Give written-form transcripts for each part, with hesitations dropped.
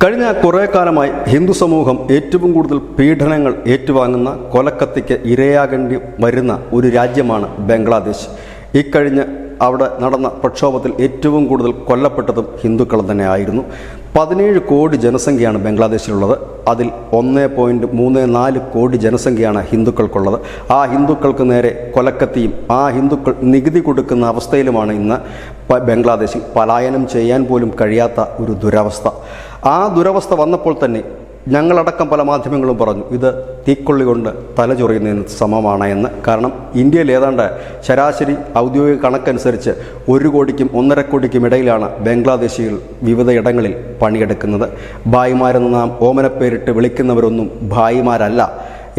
കഴിഞ്ഞ കുറേ കാലമായി ഹിന്ദു സമൂഹം ഏറ്റവും കൂടുതൽ പീഡനങ്ങൾ ഏറ്റുവാങ്ങുന്ന, കൊലക്കത്തിക്ക് ഇരയാകേണ്ടി വരുന്ന ഒരു രാജ്യമാണ് ബംഗ്ലാദേശ്. ഇക്കഴിഞ്ഞ അവിടെ നടന്ന പ്രക്ഷോഭത്തിൽ ഏറ്റവും കൂടുതൽ കൊല്ലപ്പെട്ടതും ഹിന്ദുക്കൾ തന്നെ ആയിരുന്നു. 17 കോടി ജനസംഖ്യയാണ് ബംഗ്ലാദേശിലുള്ളത്. അതിൽ 1.34 കോടി ജനസംഖ്യയാണ് ഹിന്ദുക്കൾക്കുള്ളത്. ആ ഹിന്ദുക്കൾക്ക് നേരെ കൊലക്കത്തിയും ആ ഹിന്ദുക്കൾ നികുതി കൊടുക്കുന്ന അവസ്ഥയിലുമാണ് ഇന്ന് ബംഗ്ലാദേശിൽ. പലായനം ചെയ്യാൻ പോലും കഴിയാത്ത ഒരു ദുരവസ്ഥ. ആ ദുരവസ്ഥ വന്നപ്പോൾ തന്നെ ഞങ്ങളടക്കം പല മാധ്യമങ്ങളും പറഞ്ഞു, ഇത് തീക്കൊള്ളി കൊണ്ട് തലചൊറിയുന്നതിന് സമമാണ് എന്ന്. കാരണം ഇന്ത്യയിൽ ഏതാണ്ട് ശരാശരി ഔദ്യോഗിക കണക്കനുസരിച്ച് 1 കോടിക്കും 1.5 കോടിക്കും ഇടയിലാണ് ബംഗ്ലാദേശികൾ വിവിധ ഇടങ്ങളിൽ പണിയെടുക്കുന്നത്. ഭായിമാരെന്ന് നാം ഓമനപ്പേരിട്ട് വിളിക്കുന്നവരൊന്നും ഭായിമാരല്ല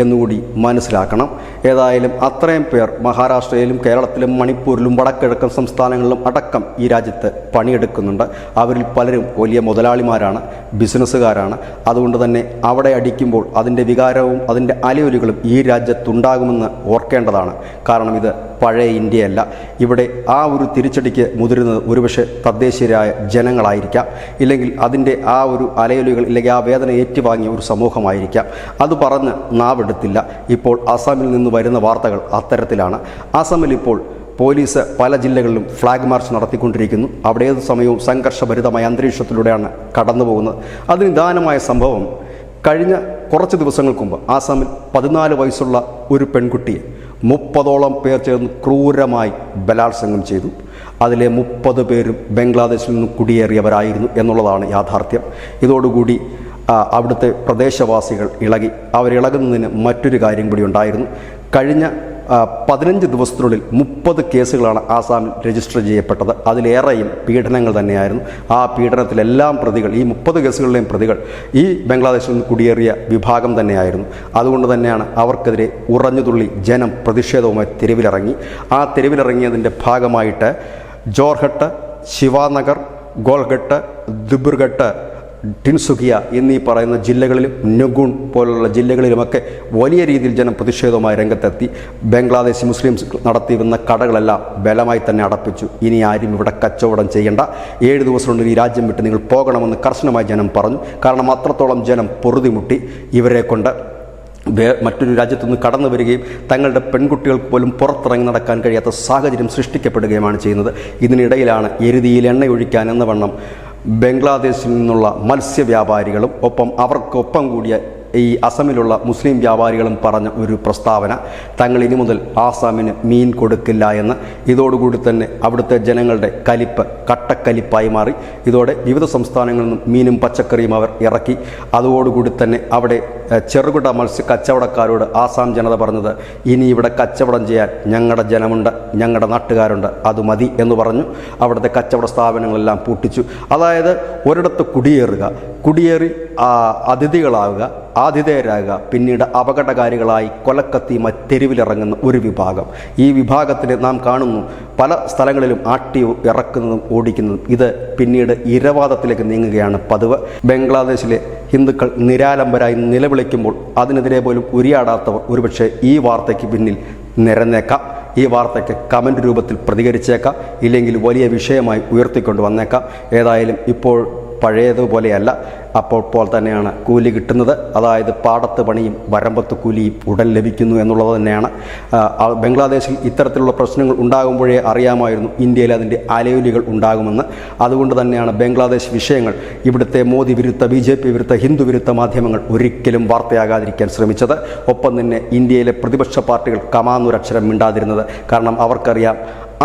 എന്നുകൂടി മനസ്സിലാക്കണം. ഏതായാലും അത്രയും പേർ മഹാരാഷ്ട്രയിലും കേരളത്തിലും മണിപ്പൂരിലും വടക്കിഴക്കൻ സംസ്ഥാനങ്ങളിലും അടക്കം ഈ രാജ്യത്ത് പണിയെടുക്കുന്നുണ്ട്. അവരിൽ പലരും വലിയ മുതലാളിമാരാണ്, ബിസിനസ്സുകാരാണ്. അതുകൊണ്ട് തന്നെ അവിടെ അടിക്കുമ്പോൾ അതിൻ്റെ വികാരവും അതിൻ്റെ അലയൊലികളും ഈ രാജ്യത്തുണ്ടാകുമെന്ന് ഓർക്കേണ്ടതാണ്. കാരണം ഇത് പഴയ ഇന്ത്യയല്ല. ഇവിടെ ആ ഒരു തിരിച്ചടിക്ക് മുതിരുന്നത് ഒരുപക്ഷെ തദ്ദേശീയരായ ജനങ്ങളായിരിക്കാം, ഇല്ലെങ്കിൽ അതിൻ്റെ ആ ഒരു അലയൊലികൾ ഇല്ലെങ്കിൽ ആ വേദന ഏറ്റുവാങ്ങിയ ഒരു സമൂഹമായിരിക്കാം. അത് പറഞ്ഞ് നാവെടുത്തില്ല. ഇപ്പോൾ അസാമിൽ നിന്ന് വരുന്ന വാർത്തകൾ അത്തരത്തിലാണ്. അസാമിൽ ഇപ്പോൾ പോലീസ് പല ജില്ലകളിലും ഫ്ലാഗ് മാർച്ച് നടത്തിക്കൊണ്ടിരിക്കുന്നു. അവിടെ ഏത് സമയവും സംഘർഷഭരിതമായ അന്തരീക്ഷത്തിലൂടെയാണ് കടന്നു പോകുന്നത്. അതിന് നിദാനമായ സംഭവം കഴിഞ്ഞ കുറച്ച് ദിവസങ്ങൾക്ക് മുമ്പ് ആസാമിൽ 14 വയസ്സുള്ള ഒരു പെൺകുട്ടിയെ 30ഓളം പേർ ചേർന്ന് ക്രൂരമായി ബലാത്സംഗം ചെയ്തു. അതിലെ 30 പേരും ബംഗ്ലാദേശിൽ നിന്ന് കുടിയേറിയവരായിരുന്നു എന്നുള്ളതാണ് യാഥാർത്ഥ്യം. ഇതോടുകൂടി അവിടുത്തെ പ്രദേശവാസികൾ ഇളകി. അവരിളകുന്നതിന് മറ്റൊരു കാര്യം കൂടി ഉണ്ടായിരുന്നു. കഴിഞ്ഞ 15 ദിവസത്തിനുള്ളിൽ 30 കേസുകളാണ് ആസാമിൽ രജിസ്റ്റർ ചെയ്യപ്പെട്ടത്. അതിലേറെയും പീഡനങ്ങൾ തന്നെയായിരുന്നു. ആ പീഡനത്തിലെല്ലാം പ്രതികൾ, ഈ 30 കേസുകളിലെയും പ്രതികൾ ഈ ബംഗ്ലാദേശിൽ നിന്ന് കുടിയേറിയ വിഭാഗം തന്നെയായിരുന്നു. അതുകൊണ്ട് തന്നെയാണ് അവർക്കെതിരെ ഉറഞ്ഞുതുള്ളി ജനം പ്രതിഷേധവുമായി തെരുവിലിറങ്ങി. ആ തെരുവിലിറങ്ങിയതിൻ്റെ ഭാഗമായിട്ട് ജോർഹട്ട്, ശിവാനഗർ, ഗോൾഘട്ട്, ദിബ്രുഘട്ട്, ടിൻസുകിയ എന്നീ പറയുന്ന ജില്ലകളിലും നുഗുൺ പോലുള്ള ജില്ലകളിലുമൊക്കെ വലിയ രീതിയിൽ ജനം പ്രതിഷേധവുമായി രംഗത്തെത്തി. ബംഗ്ലാദേശി മുസ്ലിംസ് നടത്തിയിരുന്ന കടകളെല്ലാം ബലമായി തന്നെ അടപ്പിച്ചു. ഇനി ആരും ഇവിടെ കച്ചവടം ചെയ്യേണ്ട, 7 ദിവസം കൊണ്ട് ഈ രാജ്യം വിട്ട് നിങ്ങൾ പോകണമെന്ന് കർശനമായി ജനം പറഞ്ഞു. കാരണം അത്രത്തോളം ജനം പൊറുതിമുട്ടി. ഇവരെ കൊണ്ട് മറ്റൊരു രാജ്യത്തുനിന്ന് കടന്നു വരികയും തങ്ങളുടെ പെൺകുട്ടികൾക്ക് പോലും പുറത്തിറങ്ങി നടക്കാൻ കഴിയാത്ത സാഹചര്യം സൃഷ്ടിക്കപ്പെടുകയുമാണ് ചെയ്യുന്നത്. ഇതിനിടയിലാണ് എരുതിയിൽ എണ്ണയൊഴിക്കാൻ എന്ന വണ്ണം ബംഗ്ലാദേശിൽ നിന്നുള്ള മത്സ്യവ്യാപാരികളും ഒപ്പം അവർക്കൊപ്പം കൂടിയ ഈ അസമിലുള്ള മുസ്ലിം വ്യാപാരികളും പറഞ്ഞ ഒരു പ്രസ്താവന, തങ്ങൾ ഇനി മുതൽ ആസാമിന് മീൻ കൊടുക്കില്ല എന്ന്. ഇതോടുകൂടി തന്നെ അവിടുത്തെ ജനങ്ങളുടെ കലിപ്പ് കട്ടക്കലിപ്പായി മാറി. ഇതോടെ വിവിധ സംസ്ഥാനങ്ങളിൽ നിന്നും മീനും പച്ചക്കറിയും അവർ ഇറക്കി. അതോടുകൂടി തന്നെ അവിടെ ചെറുകിട മത്സ്യ കച്ചവടക്കാരോട് ആസാം ജനത പറഞ്ഞത്, ഇനി ഇവിടെ കച്ചവടം ചെയ്യാൻ ഞങ്ങളുടെ ജനമുണ്ട്, ഞങ്ങളുടെ നാട്ടുകാരുണ്ട്, അത് മതി എന്ന് പറഞ്ഞു. അവിടുത്തെ കച്ചവട സ്ഥാപനങ്ങളെല്ലാം പൂട്ടിച്ചു. അതായത് ഒരിടത്ത് കുടിയേറി അതിഥികളാവുക, ആതിഥേയരാകുക, പിന്നീട് അപകടകാരികളായി കൊലക്കത്തിയുമായി തെരുവിലിറങ്ങുന്ന ഒരു വിഭാഗം. ഈ വിഭാഗത്തിന് നാം കാണുന്നു പല സ്ഥലങ്ങളിലും ആട്ടി ഇറക്കുന്നതും ഓടിക്കുന്നതും. ഇത് പിന്നീട് ഇരവാദത്തിലേക്ക് നീങ്ങുകയാണ് പതിവ്. ബംഗ്ലാദേശിലെ ഹിന്ദുക്കൾ നിരാലംബരായി നിലവിളിക്കുമ്പോൾ അതിനെതിരെ പോലും ഉരിയാടാത്തവർ ഒരുപക്ഷെ ഈ വാർത്തയ്ക്ക് പിന്നിൽ നിരന്നേക്കാം. ഈ വാർത്തയ്ക്ക് കമൻ്റ് രൂപത്തിൽ പ്രതികരിച്ചേക്കാം, ഇല്ലെങ്കിൽ വലിയ വിഷയമായി ഉയർത്തിക്കൊണ്ട് വന്നേക്കാം. ഏതായാലും ഇപ്പോൾ പഴയതുപോലെയല്ല. അപ്പോൾ തന്നെയാണ് കൂലി കിട്ടുന്നത്. അതായത് പാടത്ത് പണിയും വരമ്പത്ത് കൂലിയും ഉടൻ ലഭിക്കുന്നു എന്നുള്ളത് തന്നെയാണ്. ബംഗ്ലാദേശിൽ ഇത്തരത്തിലുള്ള പ്രശ്നങ്ങൾ ഉണ്ടാകുമ്പോഴേ അറിയാമായിരുന്നു ഇന്ത്യയിൽ അതിൻ്റെ അലയൊലികൾ ഉണ്ടാകുമെന്ന്. അതുകൊണ്ട് തന്നെയാണ് ബംഗ്ലാദേശ് വിഷയങ്ങൾ ഇവിടുത്തെ മോദി വിരുദ്ധ, BJP വിരുദ്ധ, ഹിന്ദു വിരുദ്ധ മാധ്യമങ്ങൾ ഒരിക്കലും വാർത്തയാകാതിരിക്കാൻ ശ്രമിച്ചത്. ഒപ്പം തന്നെ ഇന്ത്യയിലെ പ്രതിപക്ഷ പാർട്ടികൾ കമാന്നൊരക്ഷരം മിണ്ടാതിരുന്നത്. കാരണം അവർക്കറിയാം,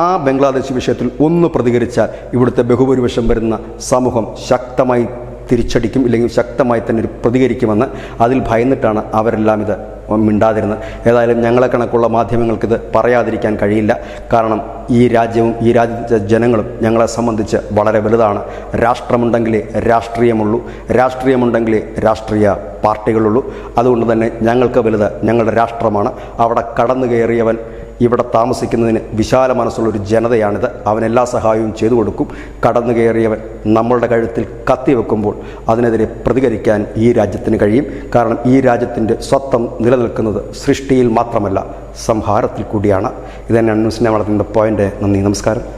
ആ ബംഗ്ലാദേശ് വിഷയത്തിൽ ഒന്ന് പ്രതികരിച്ചാൽ ഇവിടുത്തെ ബഹുഭൂരിപക്ഷം വരുന്ന സമൂഹം ശക്തമായി തിരിച്ചടിക്കും, ഇല്ലെങ്കിൽ ശക്തമായി തന്നെ പ്രതികരിക്കുമെന്ന്. അതിൽ ഭയന്നിട്ടാണ് അവരെല്ലാം ഇത് മിണ്ടാതിരുന്നത്. ഏതായാലും ഞങ്ങളെ കണക്കുള്ള മാധ്യമങ്ങൾക്കിത് പറയാതിരിക്കാൻ കഴിയില്ല. കാരണം ഈ രാജ്യവും ഈ രാജ്യത്തെ ജനങ്ങളും ഞങ്ങളെ സംബന്ധിച്ച് വളരെ വലുതാണ്. രാഷ്ട്രമുണ്ടെങ്കിലേ രാഷ്ട്രീയമുള്ളൂ, രാഷ്ട്രീയമുണ്ടെങ്കിലേ രാഷ്ട്രീയ പാർട്ടികളുള്ളൂ. അതുകൊണ്ട് തന്നെ ഞങ്ങൾക്ക് വലുത് ഞങ്ങളുടെ രാഷ്ട്രമാണ്. അവിടെ കടന്നു കയറിയവൻ ഇവിടെ താമസിക്കുന്നതിന് വിശാല മനസ്സുള്ളൊരു ജനതയാണിത്. അവനെല്ലാ സഹായവും ചെയ്തു കൊടുക്കും. കടന്നു കയറിയവൻ നമ്മളുടെ കഴുത്തിൽ കത്തി വെക്കുമ്പോൾ അതിനെതിരെ പ്രതികരിക്കാൻ ഈ രാജ്യത്തിന് കഴിയും. കാരണം ഈ രാജ്യത്തിൻ്റെ സ്വത്വം നിലനിൽക്കുന്നത് സൃഷ്ടിയിൽ മാത്രമല്ല, സംഹാരത്തിൽ കൂടിയാണ്. ഇതന്നെയാണ് ന്യൂസ് മലയാളത്തിൻ്റെ പോയിൻ്റ്. നന്ദി, നമസ്കാരം.